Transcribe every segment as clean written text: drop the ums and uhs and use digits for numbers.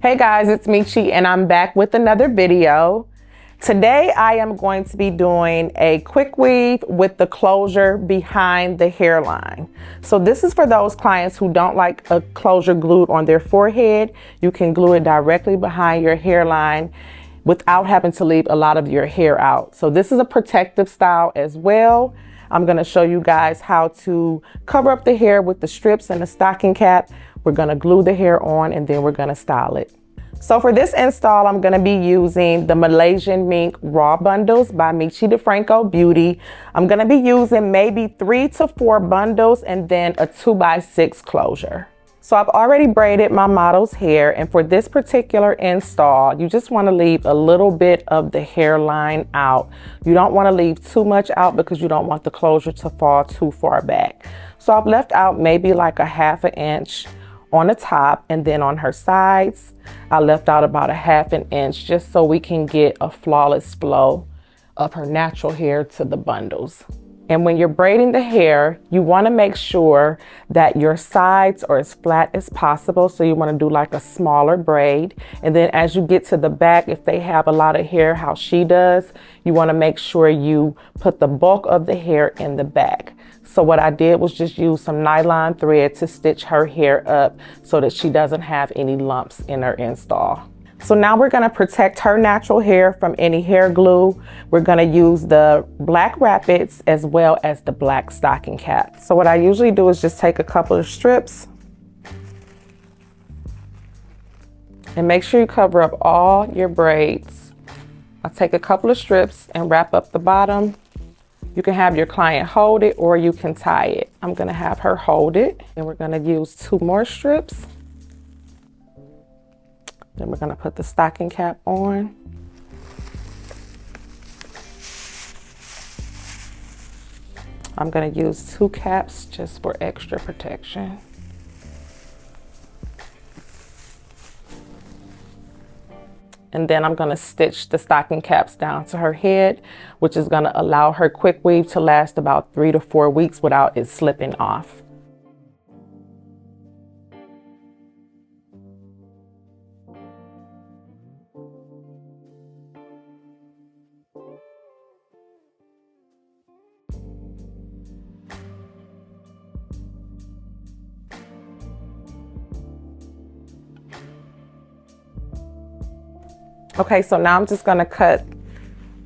Hey guys, it's Michi and I'm back with another video. Today I am going to be doing a quick weave with the closure behind the hairline. So this is for those clients who don't like a closure glued on their forehead. You can glue it directly behind your hairline without having to leave a lot of your hair out. So this is a protective style as well. I'm going to show you guys how to cover up the hair with the strips and the stocking cap. We're going to glue the hair on and then we're going to style it. So for this install, I'm going to be using the Malaysian Mink Raw Bundles by Michi DeFranco Beauty. I'm going to be using maybe 3 to 4 bundles and then a 2x6 closure. So I've already braided my model's hair, and for this particular install, you just want to leave a little bit of the hairline out. You don't want to leave too much out because you don't want the closure to fall too far back. So I've left out maybe like a 1/2 inch on the top, and then on her sides, I left out about a 1/2 inch just so we can get a flawless flow of her natural hair to the bundles. And when you're braiding the hair, you want to make sure that your sides are as flat as possible. So you want to do like a smaller braid. And then as you get to the back, if they have a lot of hair, how she does, you want to make sure you put the bulk of the hair in the back. So what I did was just use some nylon thread to stitch her hair up so that she doesn't have any lumps in her install. So now we're going to protect her natural hair from any hair glue. We're going to use the black rapids as well as the black stocking cap. So what I usually do is just take a couple of strips and make sure you cover up all your braids. I'll take a couple of strips and wrap up the bottom. You can have your client hold it or you can tie it. I'm going to have her hold it, and we're going to use 2 more strips. Then we're going to put the stocking cap on. I'm going to use 2 caps just for extra protection. And then I'm going to stitch the stocking caps down to her head, which is going to allow her quick weave to last about 3 to 4 weeks without it slipping off. Okay, so now I'm just going to cut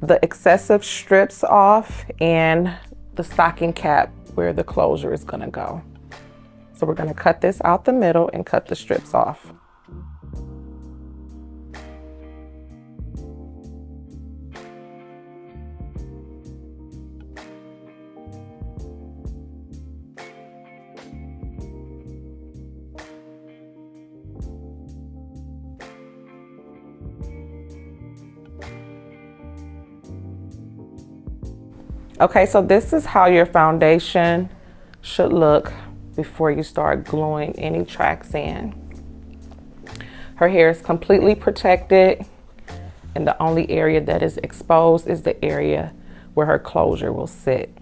the excessive strips off and the stocking cap where the closure is going to go. So we're going to cut this out the middle and cut the strips off. Okay, so this is how your foundation should look before you start gluing any tracks in. Her hair is completely protected, and the only area that is exposed is the area where her closure will sit.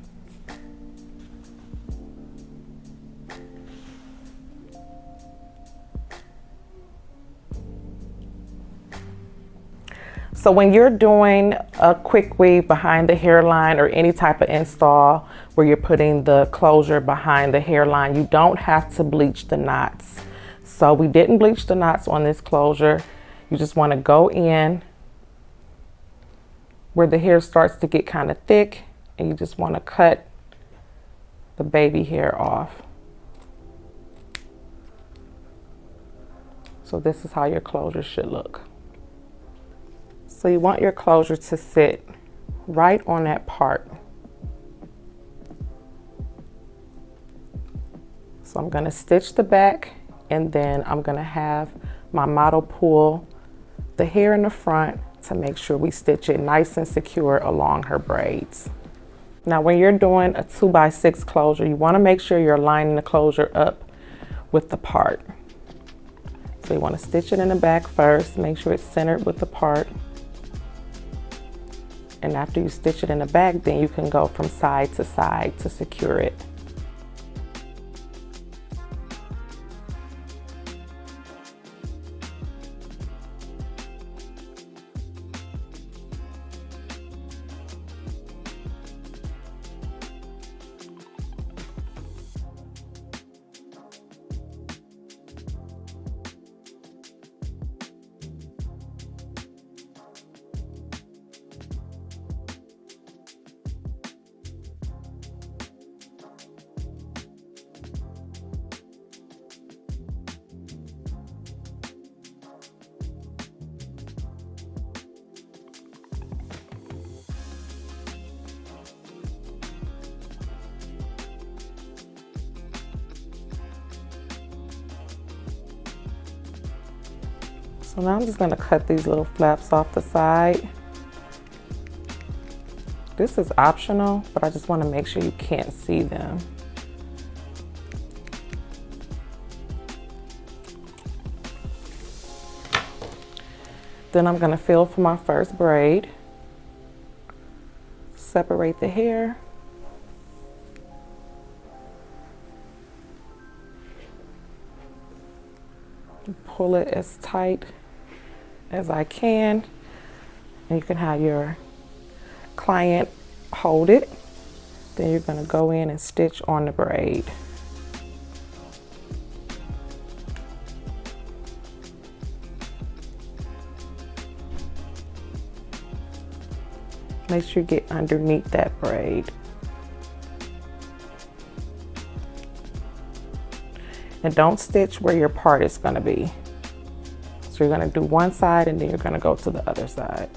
So when you're doing a quick weave behind the hairline or any type of install where you're putting the closure behind the hairline, you don't have to bleach the knots. So we didn't bleach the knots on this closure. You just want to go in where the hair starts to get kind of thick, and you just want to cut the baby hair off. So this is how your closure should look. So you want your closure to sit right on that part. So I'm going to stitch the back, and then I'm going to have my model pull the hair in the front to make sure we stitch it nice and secure along her braids. Now when you're doing a 2x6 closure, you want to make sure you're lining the closure up with the part. So you want to stitch it in the back first, make sure it's centered with the part. And after you stitch it in the back, then you can go from side to secure it. So now I'm just gonna cut these little flaps off the side. This is optional, but I just wanna make sure you can't see them. Then I'm gonna fill for my first braid. Separate the hair. Pull it as tight as I can. And you can have your client hold it. Then you're gonna go in and stitch on the braid. Make sure you get underneath that braid. And don't stitch where your part is gonna be. So you're gonna do one side and then you're gonna go to the other side.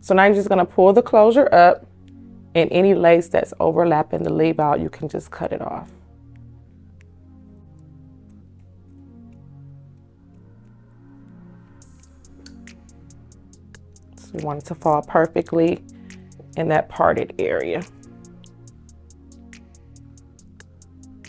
So now you're just gonna pull the closure up, and any lace that's overlapping the leave out, you can just cut it off. So you want it to fall perfectly in that parted area.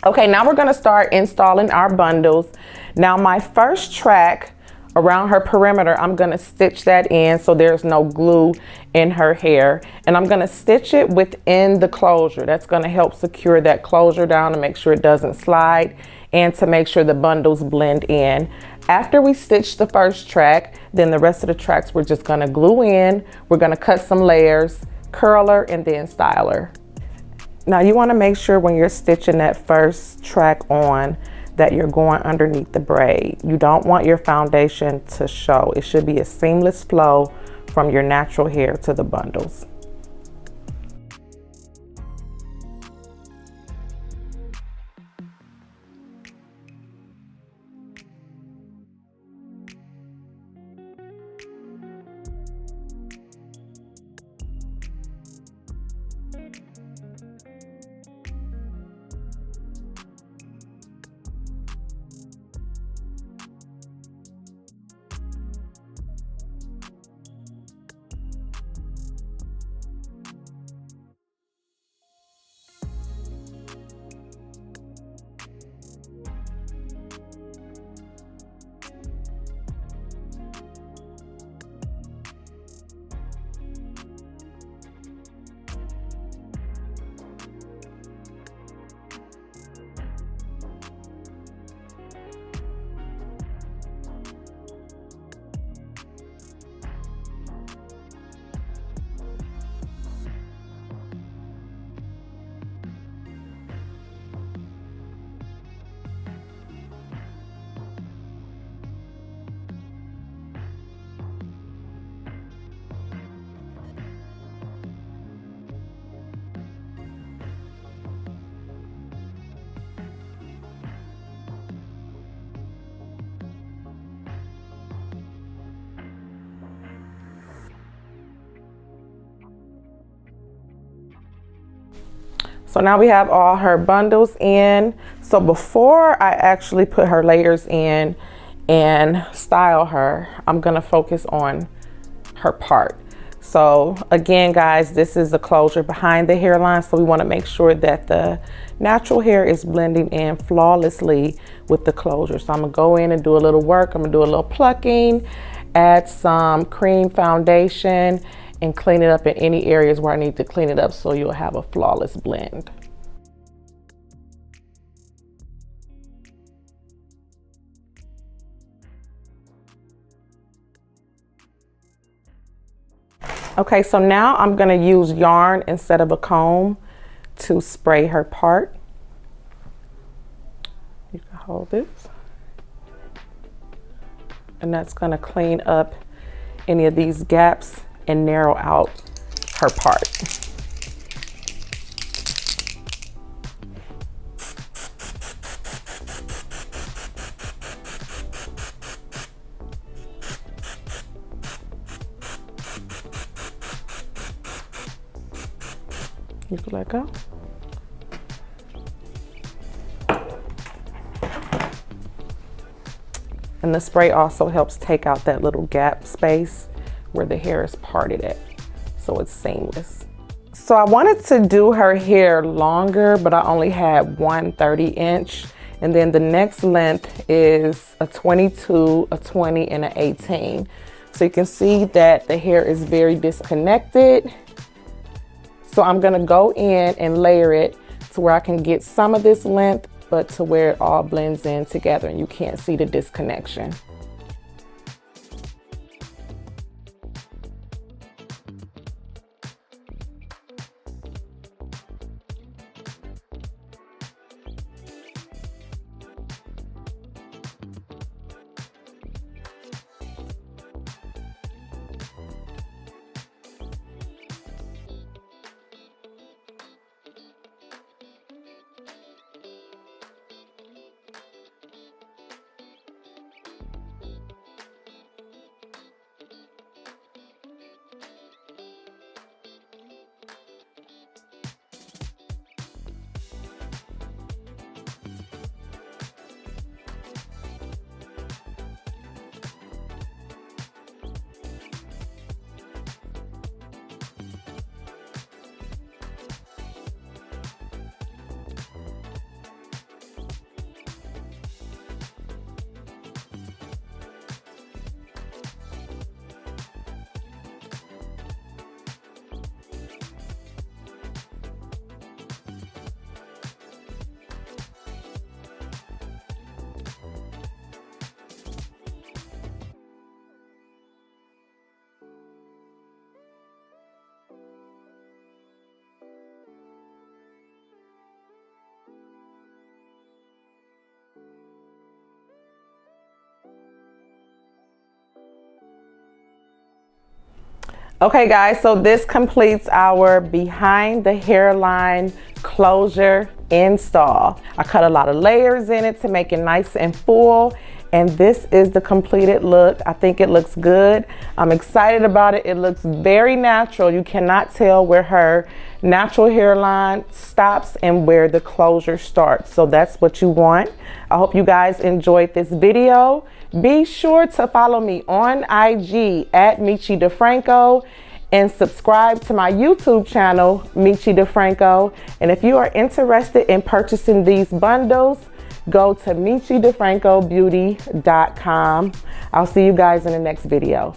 Okay, now we're gonna start installing our bundles. Now my first track around her perimeter, I'm gonna stitch that in so there's no glue in her hair. And I'm gonna stitch it within the closure. That's gonna help secure that closure down and make sure it doesn't slide and to make sure the bundles blend in. After we stitch the first track, then the rest of the tracks we're just gonna glue in. We're gonna cut some layers, curl her, and then style her. Now you wanna make sure when you're stitching that first track on that you're going underneath the braid. You don't want your foundation to show. It should be a seamless flow from your natural hair to the bundles. So now we have all her bundles in. So before I actually put her layers in and style her, I'm gonna focus on her part. So again, guys, this is the closure behind the hairline. So we wanna make sure that the natural hair is blending in flawlessly with the closure. So I'm gonna go in and do a little work. I'm gonna do a little plucking, add some cream foundation, and clean it up in any areas where I need to clean it up so you'll have a flawless blend. Okay, so now I'm gonna use yarn instead of a comb to spray her part. You can hold this. And that's gonna clean up any of these gaps and narrow out her part. You can let go. And the spray also helps take out that little gap space where the hair is parted at, so it's seamless. So I wanted to do her hair longer, but I only had one 30-inch. And then the next length is a 22, a 20, and an 18. So you can see that the hair is very disconnected. So I'm gonna go in and layer it to where I can get some of this length, but to where it all blends in together and you can't see the disconnection. Okay guys, so this completes our behind the hairline closure install. I cut a lot of layers in it to make it nice and full, and this is the completed look. I think it looks good. I'm excited about it. It looks very natural. You cannot tell where her natural hairline stops and where the closure starts. So that's what you want. I hope you guys enjoyed this video. Be sure to follow me on IG at Michi DeFranco and subscribe to my YouTube channel, Michi DeFranco. And if you are interested in purchasing these bundles, go to michidefrancobeauty.com. I'll see you guys in the next video.